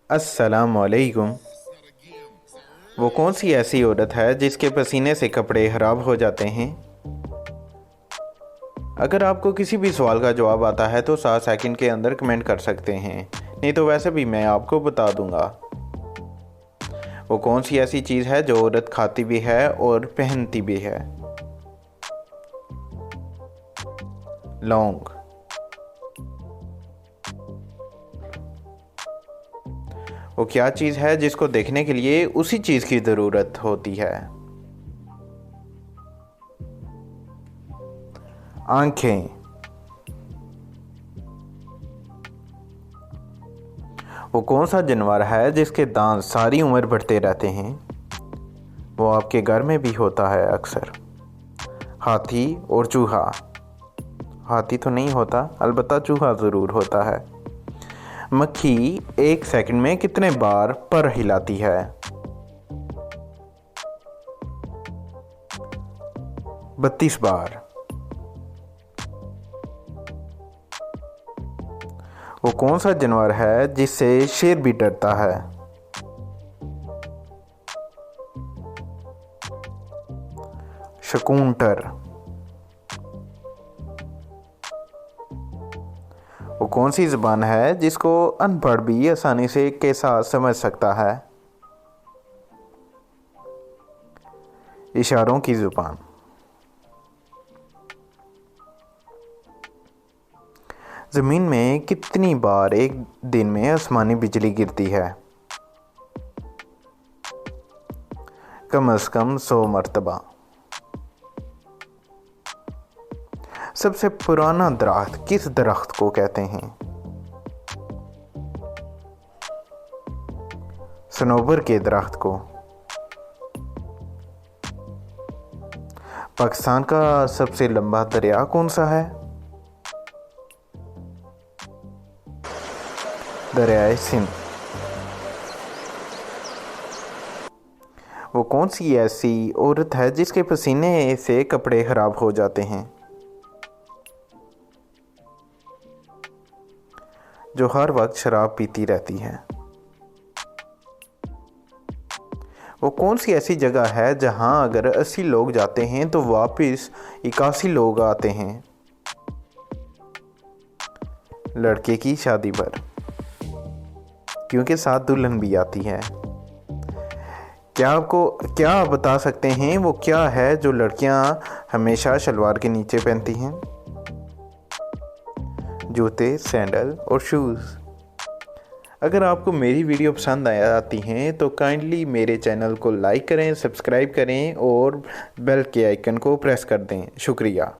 अस्सलामुअलैकुम। वो कौन सी ऐसी औरत है जिसके पसीने से कपड़े खराब हो जाते हैं? अगर आपको किसी भी सवाल का जवाब आता है तो 7 सेकंड के अंदर कमेंट कर सकते हैं, नहीं तो वैसे भी मैं आपको बता दूंगा। वो कौन सी ऐसी चीज़ है जो औरत खाती भी है और पहनती भी है? लौंग। वो क्या चीज़ है जिसको देखने के लिए उसी चीज़ की ज़रूरत होती है? आंखें। वो कौन सा जानवर है जिसके दांत सारी उम्र बढ़ते रहते हैं? वो आपके घर में भी होता है अक्सर। हाथी और चूहा। हाथी तो नहीं होता, अलबत्ता चूहा ज़रूर होता है। मक्खी 1 सेकंड में कितने बार पर हिलाती है? 32 बार। वो कौन सा जानवर है जिससे शेर भी डरता है? शकूंतर। वो कौन सी ज़बान है जिसको अनपढ़ भी आसानी से के साथ समझ सकता है? इशारों की ज़ुबान। ज़मीन में कितनी बार एक दिन में आसमानी बिजली गिरती है? कम से कम 100 मरतबा। सबसे पुराना दरख्त किस दरख्त को कहते हैं? सनोबर के दरख्त को। पाकिस्तान का सबसे लंबा दरिया कौन सा है? दरियाए सिंध। वो कौन सी ऐसी औरत है जिसके पसीने से कपड़े खराब हो जाते हैं? जो हर वक्त शराब पीती रहती है। वो कौन सी ऐसी जगह है जहां अगर 80 लोग जाते हैं तो वापस 81 लोग आते हैं? लड़के की शादी पर, क्योंकि साथ दुल्हन भी आती है। क्या आप बता सकते हैं वो क्या है जो लड़कियां हमेशा शलवार के नीचे पहनती हैं? जूते, सैंडल और शूज़। अगर आपको मेरी वीडियो पसंद आती हैं तो काइंडली मेरे चैनल को लाइक करें, सब्सक्राइब करें और बेल के आइकन को प्रेस कर दें। शुक्रिया।